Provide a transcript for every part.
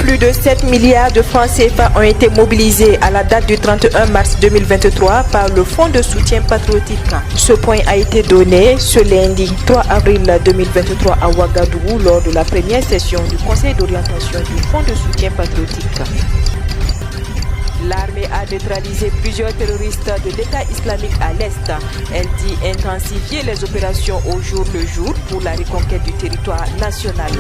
Plus de 7 milliards de francs CFA ont été mobilisés à la date du 31 mars 2023 par le Fonds de soutien patriotique. Ce point a été donné ce lundi 3 avril 2023 à Ouagadougou lors de la première session du Conseil d'orientation du Fonds de soutien patriotique. L'armée a neutralisé plusieurs terroristes de l'État islamique à l'Est. Elle dit intensifier les opérations au jour le jour pour la reconquête du territoire national.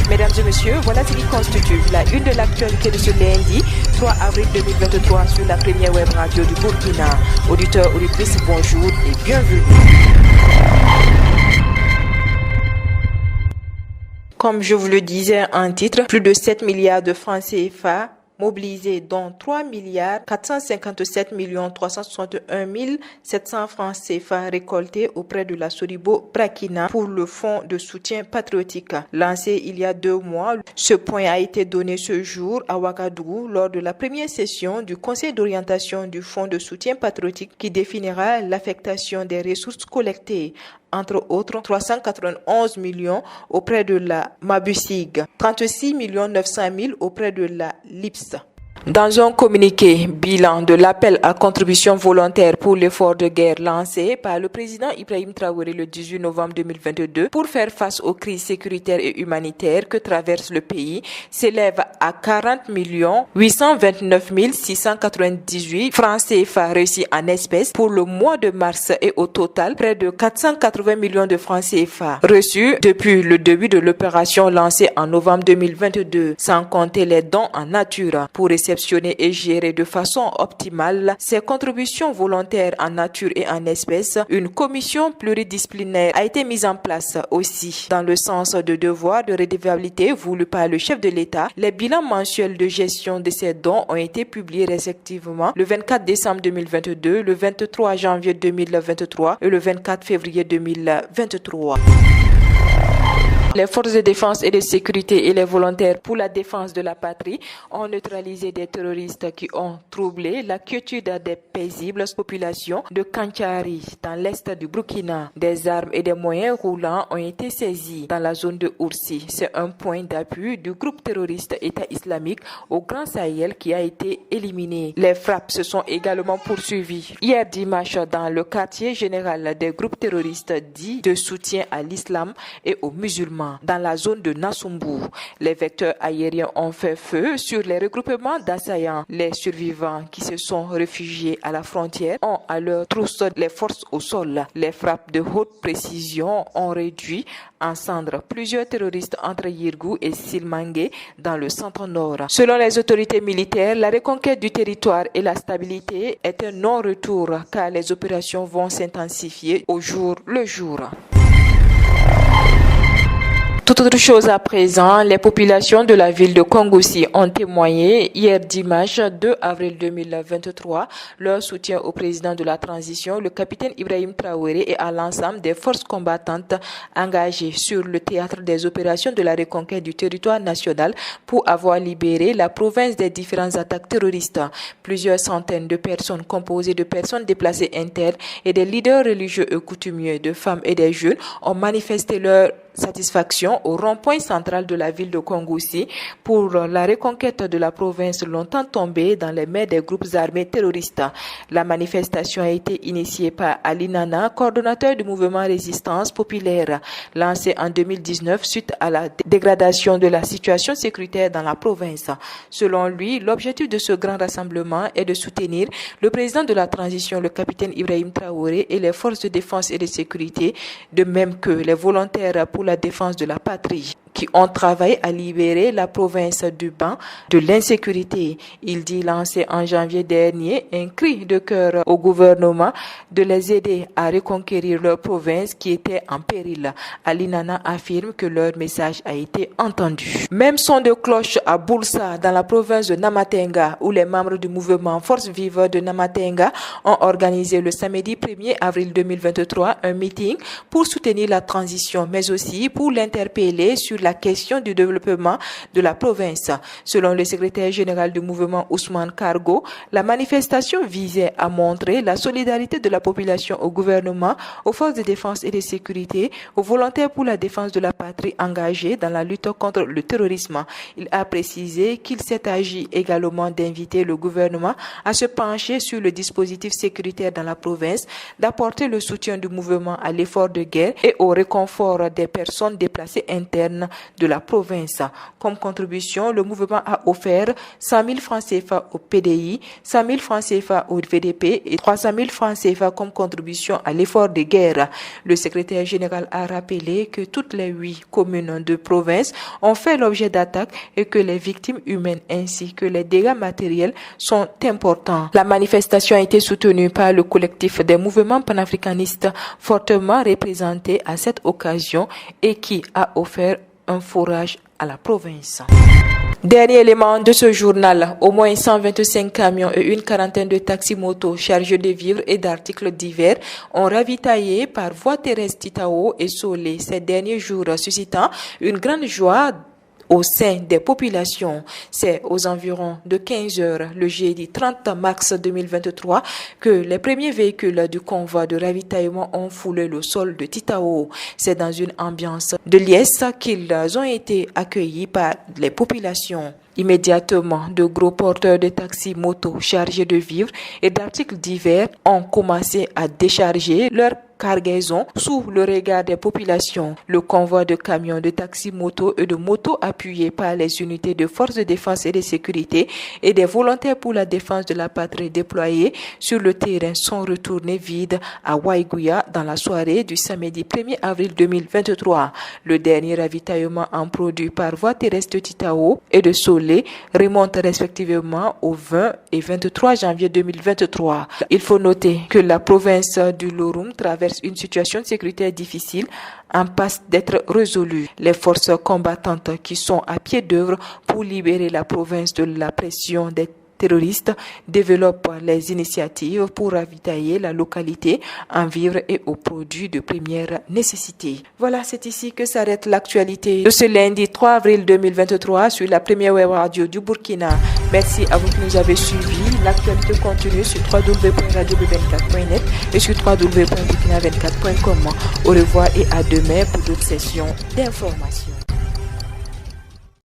Mesdames et messieurs, voilà ce qui constitue la une de l'actualité de ce lundi 3 avril 2023 sur la première web radio du Burkina. Auditeurs, auditrices, bonjour et bienvenue. Comme je vous le disais en titre, plus de 7 milliards de francs CFA mobilisés, dont 3 milliards 457 361 700 francs CFA récoltés auprès de la Soribo Brakina pour le fonds de soutien patriotique. Lancé il y a 2 mois, ce point a été donné ce jour à Ouagadougou lors de la première session du Conseil d'orientation du fonds de soutien patriotique qui définira l'affectation des ressources collectées. Entre autres, 391 millions auprès de la Mabusig, 36 900 000 auprès de la LIPS. Dans un communiqué, bilan de l'appel à contribution volontaire pour l'effort de guerre lancé par le président Ibrahim Traoré le 18 novembre 2022 pour faire face aux crises sécuritaires et humanitaires que traverse le pays s'élève à 40 829 698 francs CFA reçus en espèces pour le mois de mars et au total près de 480 millions de francs CFA reçus depuis le début de l'opération lancée en novembre 2022, sans compter les dons en nature. Pour réceptionner et gérer de façon optimale ces contributions volontaires en nature et en espèces, une commission pluridisciplinaire a été mise en place aussi. Dans le sens de devoir de redevabilité voulu par le chef de l'État, les bilans mensuels de gestion de ces dons ont été publiés respectivement le 24 décembre 2022, le 23 janvier 2023 et le 24 février 2023. Les forces de défense et de sécurité et les volontaires pour la défense de la patrie ont neutralisé des terroristes qui ont troublé la quiétude des paisibles populations de Kantiari dans l'est du Burkina. Des armes et des moyens roulants ont été saisis dans la zone de Oursi. C'est un point d'appui du groupe terroriste État islamique au Grand Sahel qui a été éliminé. Les frappes se sont également poursuivies hier dimanche dans le quartier général des groupes terroristes dits de soutien à l'islam et aux musulmans. Dans la zone de Nassumbu, les vecteurs aériens ont fait feu sur les regroupements d'assaillants. Les survivants qui se sont réfugiés à la frontière ont à leur trousse les forces au sol. Les frappes de haute précision ont réduit en cendres plusieurs terroristes entre Yirgou et Silmangué dans le centre-nord. Selon les autorités militaires, la reconquête du territoire et la stabilité est un non-retour car les opérations vont s'intensifier au jour le jour. Toute autre chose à présent, les populations de la ville de Kongoussi ont témoigné hier dimanche 2 avril 2023 leur soutien au président de la transition, le capitaine Ibrahim Traoré, et à l'ensemble des forces combattantes engagées sur le théâtre des opérations de la reconquête du territoire national pour avoir libéré la province des différentes attaques terroristes. Plusieurs centaines de personnes composées de personnes déplacées internes et des leaders religieux et coutumiers, de femmes et des jeunes ont manifesté leur satisfaction au rond-point central de la ville de Kongoussi pour la reconquête de la province longtemps tombée dans les mains des groupes armés terroristes. La manifestation a été initiée par Ali Nana, coordonnateur du mouvement Résistance populaire, lancé en 2019 suite à la dégradation de la situation sécuritaire dans la province. Selon lui, l'objectif de ce grand rassemblement est de soutenir le président de la transition, le capitaine Ibrahim Traoré, et les forces de défense et de sécurité, de même que les volontaires pour la défense de la patrie, qui ont travaillé à libérer la province du Ban de l'insécurité. Il dit lancer en janvier dernier un cri de cœur au gouvernement de les aider à reconquérir leur province qui était en péril. Ali Nana affirme que leur message a été entendu. Même son de cloche à Boulsa, dans la province de Namatenga, où les membres du mouvement Force Vive de Namatenga ont organisé le samedi 1er avril 2023 un meeting pour soutenir la transition, mais aussi pour l'interpeller sur la la question du développement de la province. Selon le secrétaire général du mouvement Ousmane Cargo, la manifestation visait à montrer la solidarité de la population au gouvernement, aux forces de défense et de sécurité, aux volontaires pour la défense de la patrie engagés dans la lutte contre le terrorisme. Il a précisé qu'il s'est agi également d'inviter le gouvernement à se pencher sur le dispositif sécuritaire dans la province, d'apporter le soutien du mouvement à l'effort de guerre et au réconfort des personnes déplacées internes de la province. Comme contribution, le mouvement a offert 100 000 francs CFA au PDI, 100 000 francs CFA au VDP et 300 000 francs CFA comme contribution à l'effort de guerre. Le secrétaire général a rappelé que toutes les 8 communes de province ont fait l'objet d'attaques et que les victimes humaines ainsi que les dégâts matériels sont importants. La manifestation a été soutenue par le collectif des mouvements panafricanistes fortement représenté à cette occasion et qui a offert un forage à la province. Dernier élément de ce journal, au moins 125 camions et une quarantaine de taxis-motos chargés de vivres et d'articles divers ont ravitaillé par voie terrestre Titao et Solé ces derniers jours, suscitant une grande joie au sein des populations. C'est aux environs de 15 heures le jeudi 30 mars 2023 que les premiers véhicules du convoi de ravitaillement ont foulé le sol de Titao. C'est dans une ambiance de liesse qu'ils ont été accueillis par les populations. Immédiatement, de gros porteurs de taxis motos chargés de vivres et d'articles divers ont commencé à décharger leur cargaison sous le regard des populations. Le convoi de camions, de taxis motos et de motos appuyés par les unités de forces de défense et de sécurité et des volontaires pour la défense de la patrie déployés sur le terrain sont retournés vides à Waiguya dans la soirée du samedi 1er avril 2023. Le dernier ravitaillement en produit par voie terrestre de Titao et de Solé remonte respectivement au 20 et 23 janvier 2023. Il faut noter que la province du Loroum traverse une situation de sécurité difficile en passe d'être résolue. Les forces combattantes qui sont à pied d'œuvre pour libérer la province de la pression des terroristes développent les initiatives pour ravitailler la localité en vivres et aux produits de première nécessité. Voilà, c'est ici que s'arrête l'actualité de ce lundi 3 avril 2023 sur la première web radio du Burkina. Merci à vous qui nous avez suivis. L'actualité continue sur www.radiob24.net et sur www.burkina24.com. Au revoir et à demain pour d'autres sessions d'information.